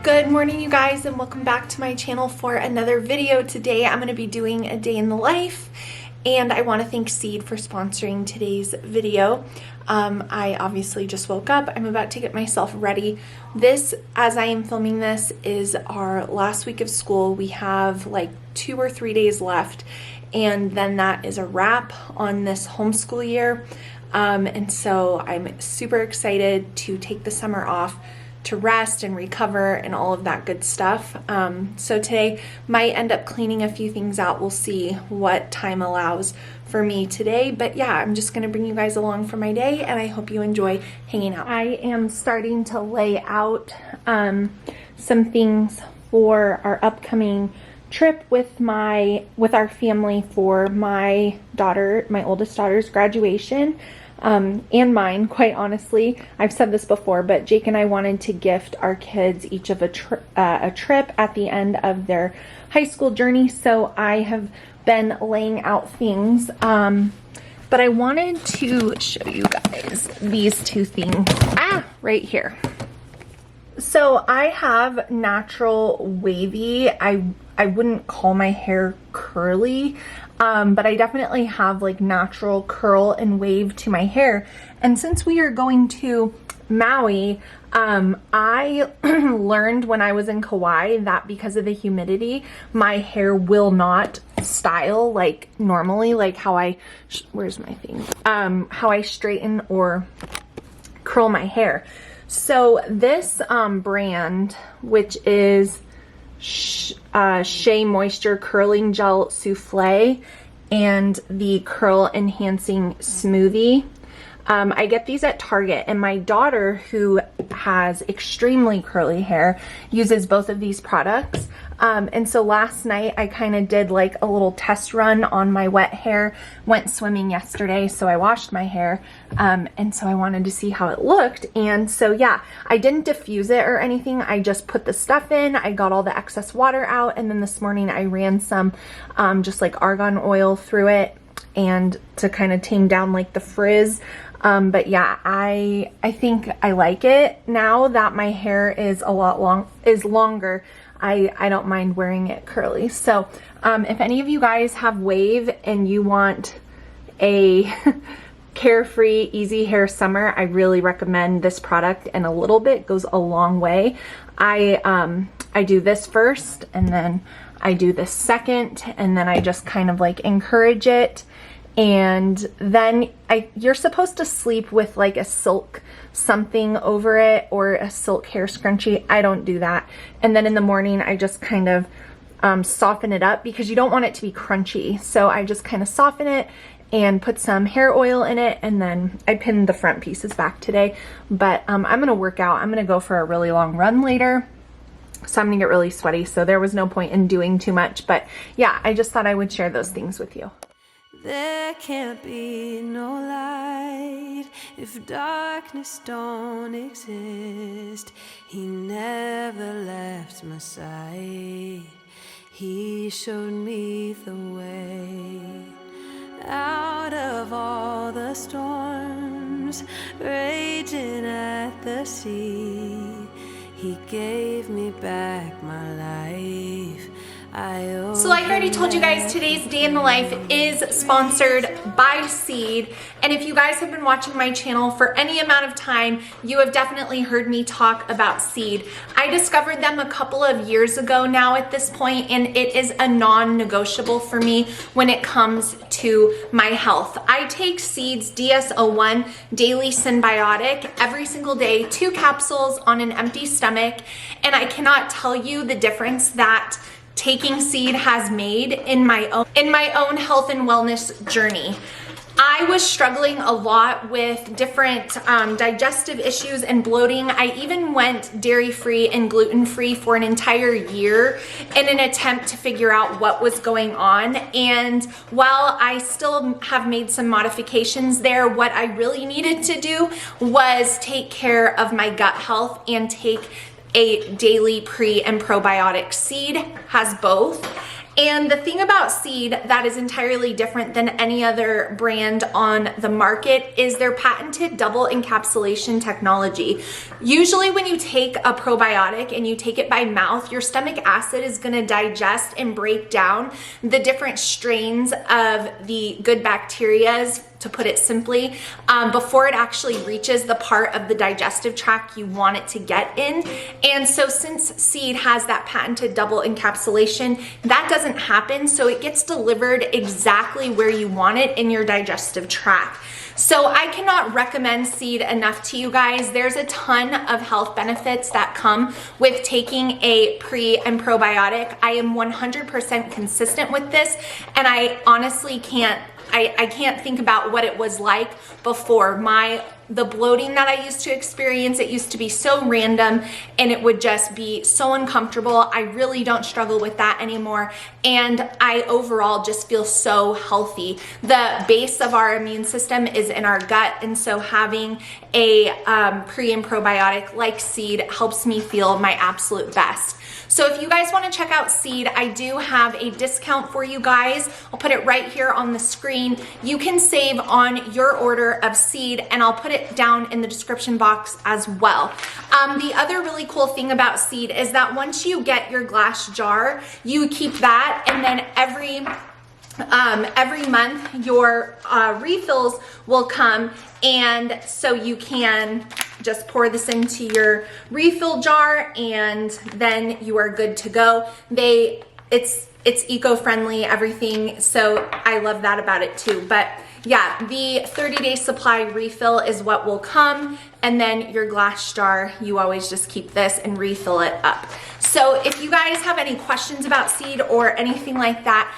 Good morning, you guys, and welcome back to my channel for another video. Today I'm going to be doing a day in the life, and I want to thank Seed for sponsoring today's video. I obviously just woke up. I'm about to get myself ready. This, as I am filming this, is our last week of school. We have like 2 or 3 days left, and then that is a wrap on this homeschool year. And so I'm super excited to take the summer off to rest and recover and all of that good stuff. So today might end up cleaning a few things out. We'll see what time allows for me today. But yeah, I'm just gonna bring you guys along for my day, and I hope you enjoy hanging out. I am starting to lay out some things for our upcoming trip with our family for my oldest daughter's graduation. And mine, quite honestly. I've said this before, but Jake and I wanted to gift our kids each of a trip at the end of their high school journey, so I have been laying out things. But I wanted to show you guys these two things right here. So I have natural wavy. I wouldn't call my hair curly, but I definitely have like natural curl and wave to my hair. And since we are going to Maui, I learned when I was in Kauai that because of the humidity, my hair will not style like normally, like how I, where's my thing? How I straighten or curl my hair. So this brand, which is Shea Moisture Curling Gel Souffle and the Curl Enhancing Smoothie. I get these at Target, and my daughter, who has extremely curly hair, uses both of these products. And so last night I kind of did like a little test run on my wet hair. Went swimming yesterday, so I washed my hair, and so I wanted to see how it looked. And so yeah, I didn't diffuse it or anything. I just put the stuff in, I got all the excess water out, and then this morning I ran some just like argan oil through it and to kind of tame down like the frizz. But yeah, I think I like it now that my hair is longer. I don't mind wearing it curly. So if any of you guys have wave and you want a carefree, easy hair summer, I really recommend this product, and a little bit goes a long way. I do this first, and then I do this second, and then I just kind of like encourage it. And then you're supposed to sleep with like a silk something over it or a silk hair scrunchie. I don't do that. And then in the morning I just kind of soften it up, because you don't want it to be crunchy. So I just kind of soften it and put some hair oil in it, and then I pinned the front pieces back today. But I'm gonna work out. I'm gonna go for a really long run later, so I'm gonna get really sweaty, so there was no point in doing too much. But yeah, I just thought I would share those things with you. There can't be no light if darkness don't exist. He never left my side. He showed me the way out of all the storms raging at the sea. He gave me back my life. So like I already told you guys, today's day in the life is sponsored by Seed. And if you guys have been watching my channel for any amount of time, you have definitely heard me talk about Seed. I discovered them a couple of years ago now at this point, and it is a non-negotiable for me when it comes to my health. I take Seed's DS-01 Daily Symbiotic every single day, 2 capsules on an empty stomach, and I cannot tell you the difference that taking Seed has made in my own health and wellness journey. I was struggling a lot with different digestive issues and bloating. I even went dairy-free and gluten-free for an entire year in an attempt to figure out what was going on. And while I still have made some modifications there, what I really needed to do was take care of my gut health and take a daily pre and probiotic. Seed has both. And the thing about Seed that is entirely different than any other brand on the market is their patented double encapsulation technology. Usually when you take a probiotic and you take it by mouth, your stomach acid is going to digest and break down the different strains of the good bacteria, to put it simply, before it actually reaches the part of the digestive tract you want it to get in. And so since Seed has that patented double encapsulation, that doesn't happen. So it gets delivered exactly where you want it in your digestive tract. So I cannot recommend Seed enough to you guys. There's a ton of health benefits that come with taking a pre and probiotic. I am 100% consistent with this, and I honestly can't think about what it was like before. The bloating that I used to experience, it used to be so random and it would just be so uncomfortable. I really don't struggle with that anymore. And I overall just feel so healthy. The base of our immune system is in our gut. And so having a pre and probiotic like Seed helps me feel my absolute best. So if you guys want to check out Seed, I do have a discount for you guys. I'll put it right here on the screen. You can save on your order of Seed, and I'll put it down in the description box as well. The other really cool thing about Seed is that once you get your glass jar, you keep that, and then every month your refills will come, and so you can just pour this into your refill jar and then you are good to go. It's eco-friendly, everything, so I love that about it too. But yeah, the 30-day supply refill is what will come, and then your glass jar, you always just keep this and refill it up. So if you guys have any questions about Seed or anything like that,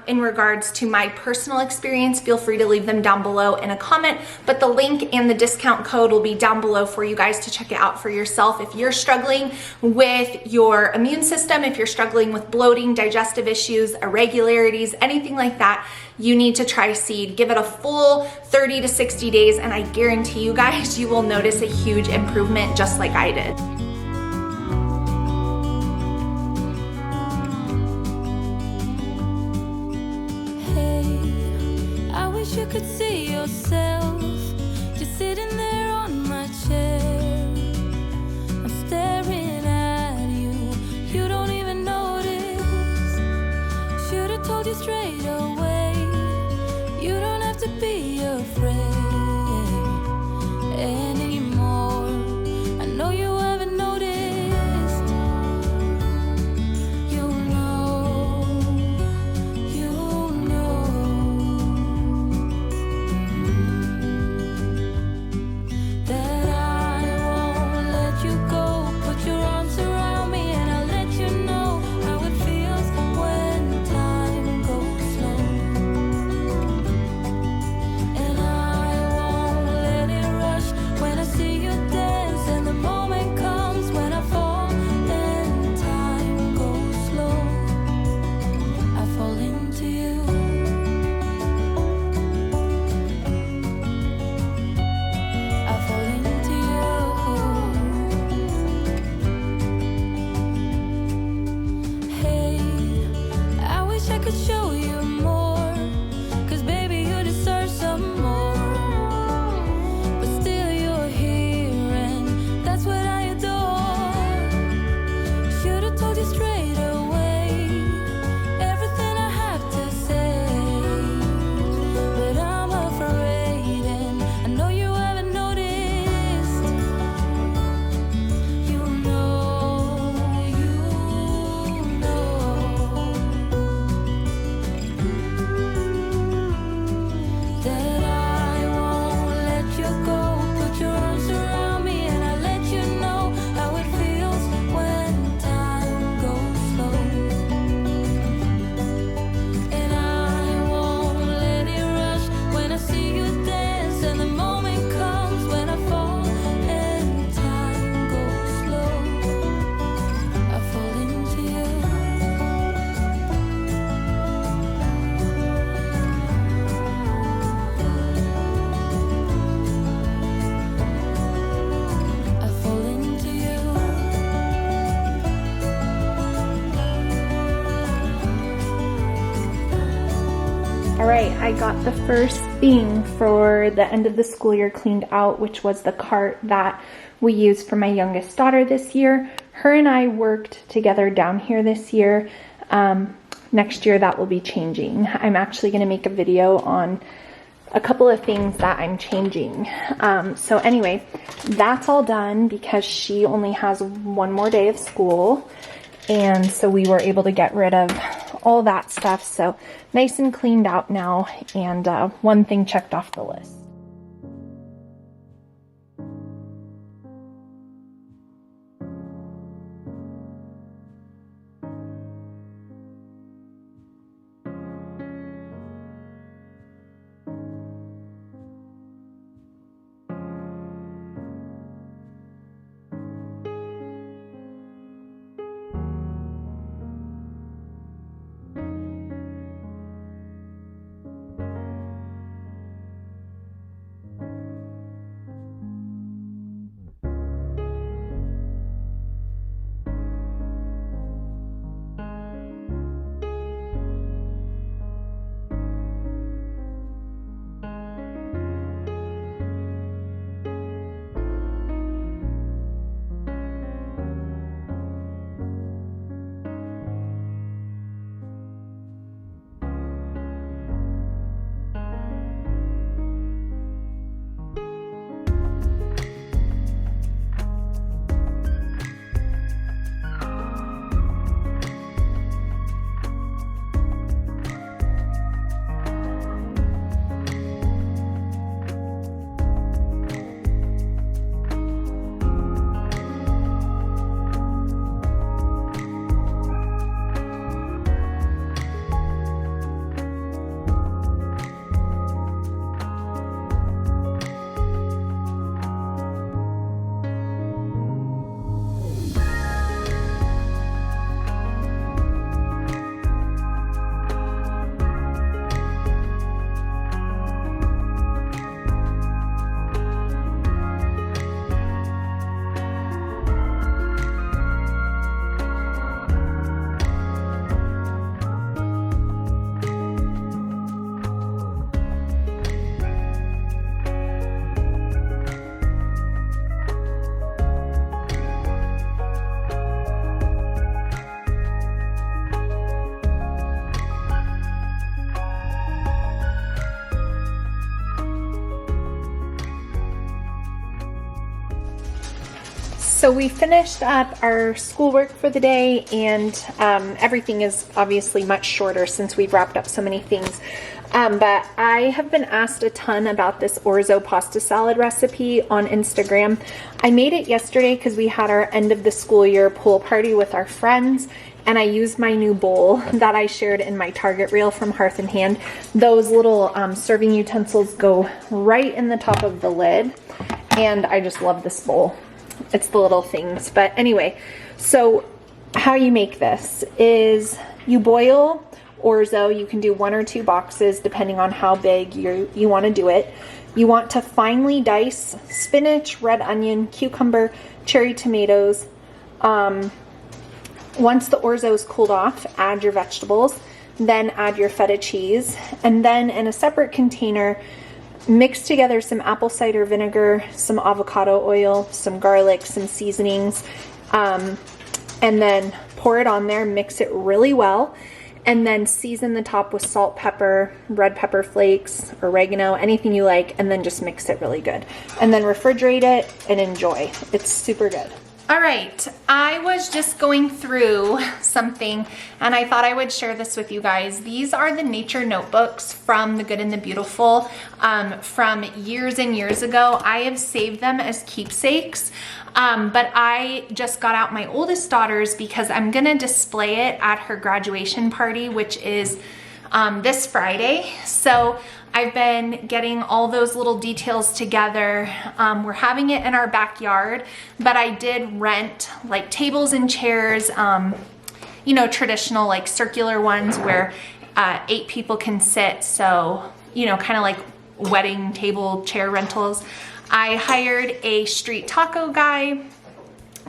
in regards to my personal experience, feel free to leave them down below in a comment, but the link and the discount code will be down below for you guys to check it out for yourself. If you're struggling with your immune system, if you're struggling with bloating, digestive issues, irregularities, anything like that, you need to try Seed. Give it a full 30 to 60 days, and I guarantee you guys, you will notice a huge improvement just like I did. You could see yourself just sitting there on my chair. I'm staring at you, you don't even notice. Should've told you straight away, you don't have to be afraid anymore. I know you haven't noticed. All right, I got the first thing for the end of the school year cleaned out, which was the cart that we used for my youngest daughter this year. Her and I worked together down here this year. Next year that will be changing. I'm actually going to make a video on a couple of things that I'm changing. So anyway, that's all done because she only has one more day of school. And so we were able to get rid of all that stuff. So nice and cleaned out now, and one thing checked off the list. So we finished up our schoolwork for the day, and everything is obviously much shorter since we've wrapped up so many things. But I have been asked a ton about this orzo pasta salad recipe on Instagram. I made it yesterday because we had our end of the school year pool party with our friends, and I used my new bowl that I shared in my Target reel from Hearth and Hand. Those little serving utensils go right in the top of the lid, and I just love this bowl. It's the little things. But anyway, so how you make this is you boil orzo. You can do 1 or 2 boxes depending on how big you want to do it. You want to finely dice spinach, red onion, cucumber, cherry tomatoes. Once the orzo is cooled off, add your vegetables, then add your feta cheese, and then in a separate container, mix together some apple cider vinegar, some avocado oil, some garlic, some seasonings, and then pour it on there, mix it really well, and then season the top with salt, pepper, red pepper flakes, oregano, anything you like, and then just mix it really good. And then refrigerate it and enjoy. It's super good. All right, I was just going through something and I thought I would share this with you guys. These are the nature notebooks from The Good and the Beautiful from years and years ago. I have saved them as keepsakes, but I just got out my oldest daughter's because I'm gonna display it at her graduation party, which is this Friday. So I've been getting all those little details together. We're having it in our backyard, but I did rent like tables and chairs, you know, traditional like circular ones where 8 people can sit. So, you know, kind of like wedding table chair rentals. I hired a street taco guy.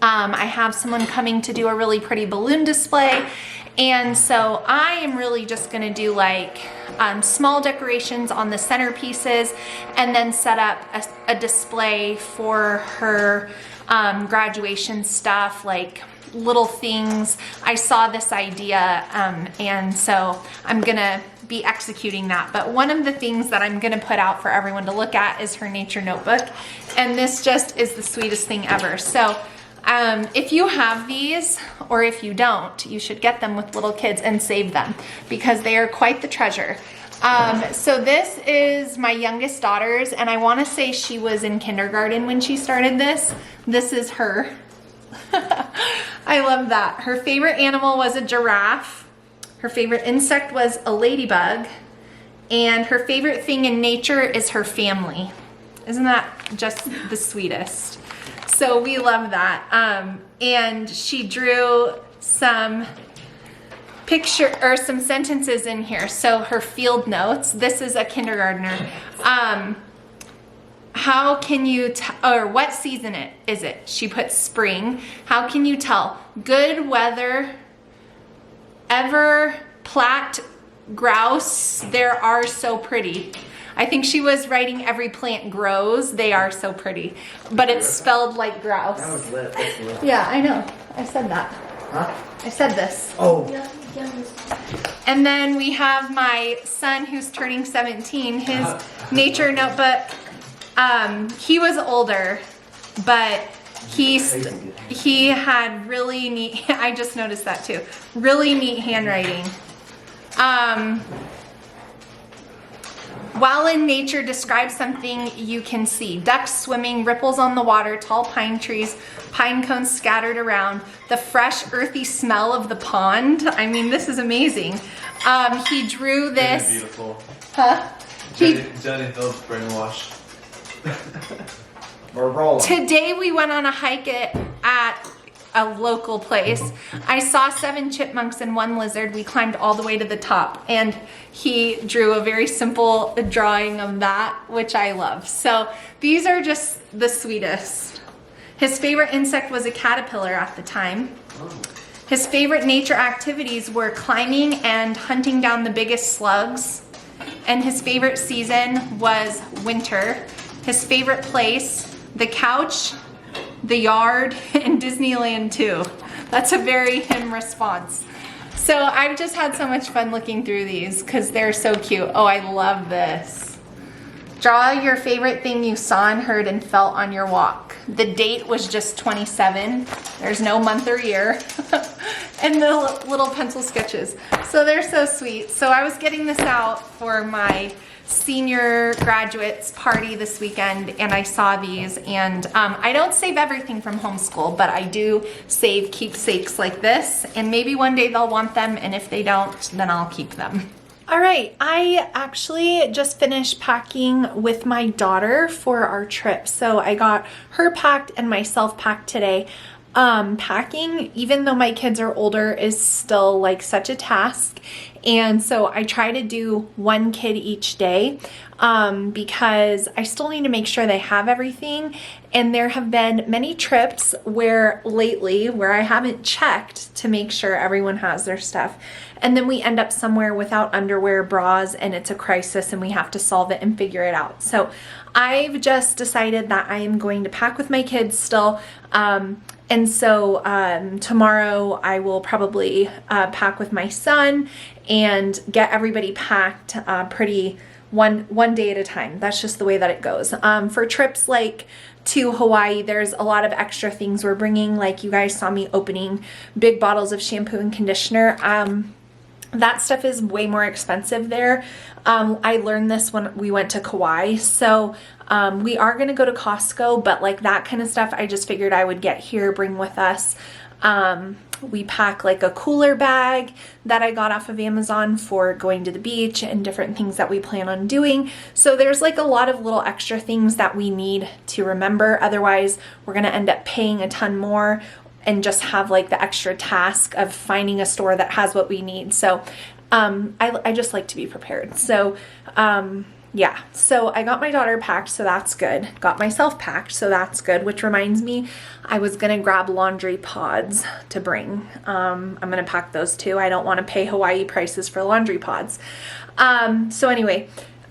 I have someone coming to do a really pretty balloon display. And so I am really just gonna do like small decorations on the centerpieces, and then set up a display for her graduation stuff, like little things. I saw this idea, and so I'm gonna be executing that. But one of the things that I'm gonna put out for everyone to look at is her nature notebook, and this just is the sweetest thing ever. So if you have these, or if you don't, you should get them with little kids and save them, because they are quite the treasure. So this is my youngest daughter's, and I want to say she was in kindergarten when she started this. This is her. I love that. Her favorite animal was a giraffe. Her favorite insect was a ladybug. And her favorite thing in nature is her family. Isn't that just the sweetest? So we love that. And she drew some some sentences in here. So her field notes, this is a kindergartner. How can you or what season is it? She put spring. How can you tell? Good weather, ever plat grouse, there are so pretty. I think she was writing every plant grows, they are so pretty. But it's spelled like grouse. That was lit. That's lit. Yeah, I know. I said that. Huh? I said this. Oh. And then we have my son who's turning 17, his nature notebook. He was older, but he had really neat, I just noticed that too, really neat handwriting. While in nature, describe something you can see. Ducks swimming, ripples on the water, tall pine trees, pine cones scattered around, the fresh earthy smell of the pond. I mean, this is amazing. He drew this. Beautiful. Huh? Jenny Hill's brainwash. We're rolling. Today we went on a hike at a local place. I saw 7 chipmunks and 1 lizard. We climbed all the way to the top, and he drew a very simple drawing of that, which I love. So these are just the sweetest. His favorite insect was a caterpillar at the time. His favorite nature activities were climbing and hunting down the biggest slugs. And his favorite season was winter. His favorite place, the couch, the yard, and Disneyland too. That's a very him response. So I've just had so much fun looking through these because they're so cute. Oh, I love this. Draw your favorite thing you saw and heard and felt on your walk. The date was just 27. There's no month or year. And the little pencil sketches. So they're so sweet. So I was getting this out for my senior graduates party this weekend, and I saw these, and I don't save everything from Homeschool, but I do save keepsakes like this, and maybe one day they'll want them, and if they don't, then I'll keep them. All right, I actually just finished packing with my daughter for our trip. So I got her packed and myself packed today. Packing, even though my kids are older, is still like such a task. And so I try to do 1 kid each day because I still need to make sure they have everything. And there have been many trips where I haven't checked to make sure everyone has their stuff. And then we end up somewhere without underwear, bras, and it's a crisis and we have to solve it and figure it out. So I've just decided that I am going to pack with my kids still. And so tomorrow I will probably pack with my son and get everybody packed pretty one day at a time. That's just the way that it goes. For trips like to Hawaii, there's a lot of extra things we're bringing. Like you guys saw me opening big bottles of shampoo and conditioner. That stuff is way more expensive there. I learned this when we went to Kauai. So we are going to go to Costco, but like that kind of stuff, I just figured I would get here, bring with us. We pack like a cooler bag that I got off of Amazon for going to the beach and different things that we plan on doing. So there's like a lot of little extra things that we need to remember. Otherwise, we're going to end up paying a ton more and just have like the extra task of finding a store that has what we need. So I just like to be prepared. So yeah, so I got my daughter packed, so that's good. Got myself packed, so that's good, which reminds me, I was gonna grab laundry pods to bring. I'm gonna pack those too. I don't wanna pay Hawaii prices for laundry pods. So anyway,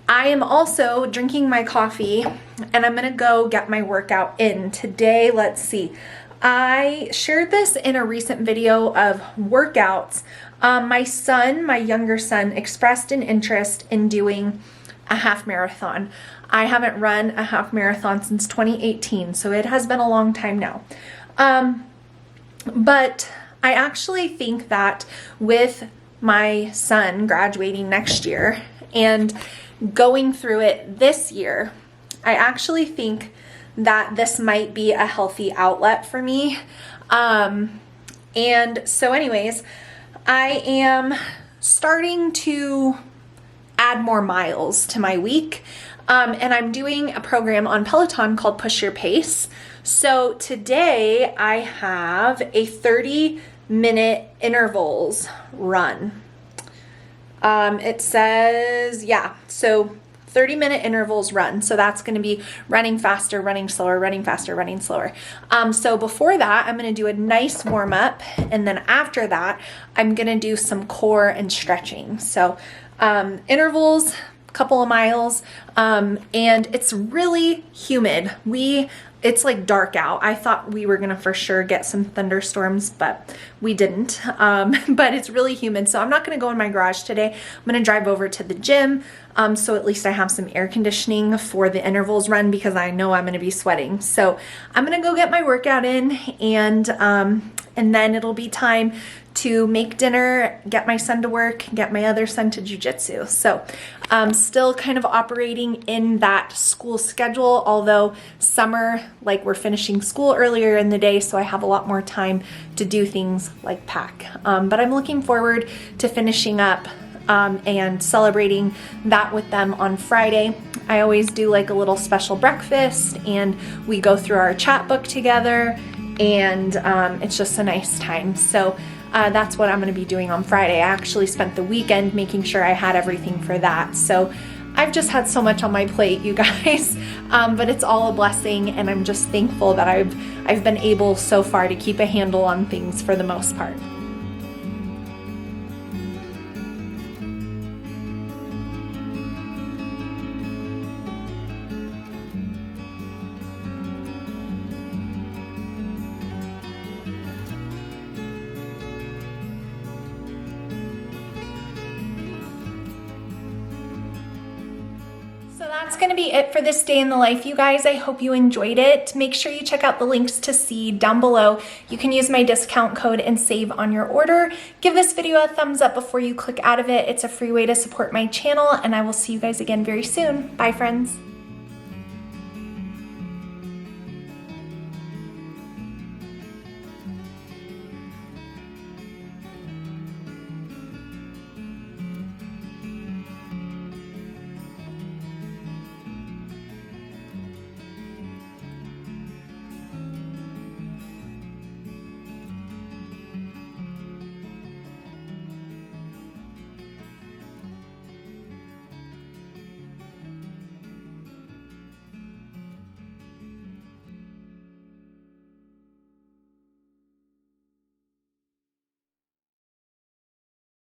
I am also drinking my coffee and I'm gonna go get my workout in today. Let's see. I shared this in a recent video of workouts. My younger son, expressed an interest in doing a half marathon. I haven't run a half marathon since 2018, so it has been a long time now. But I actually think that with my son graduating next year and going through it this year, I actually think that this might be a healthy outlet for me. And so anyways, I am starting to add more miles to my week. And I'm doing a program on Peloton called Push Your Pace. So today I have a 30-minute intervals run. It says, so 30-minute intervals run. So that's going to be running faster, running slower, running faster, running slower. So before that, I'm going to do a nice warm up. And then after that, I'm going to do some core and stretching. So intervals, couple of miles, and it's really humid. It's like dark out. I thought we were gonna for sure get some thunderstorms, but we didn't. But it's really humid, so I'm not gonna go in my garage today. I'm gonna drive over to the gym, so at least I have some air conditioning for the intervals run because I know I'm gonna be sweating. So I'm gonna go get my workout in, and then it'll be time to make dinner, get my son to work, get my other son to jujitsu. So still kind of operating in that school schedule, although summer, like we're finishing school earlier in the day, so I have a lot more time to do things like pack. But I'm looking forward to finishing up and celebrating that with them on Friday. I always do like a little special breakfast and we go through our chat book together, and it's just a nice time. So that's what I'm going to be doing on Friday. I actually spent the weekend making sure I had everything for that. So I've just had so much on my plate, you guys, but it's all a blessing, and I'm just thankful that I've been able so far to keep a handle on things for the most part. So that's going to be it for this day in the life, you guys. I hope you enjoyed it. Make sure you check out the links to Seed down below. You can use my discount code and save on your order. Give this video a thumbs up before you click out of it. It's a free way to support my channel, and I will see you guys again very soon. Bye, friends.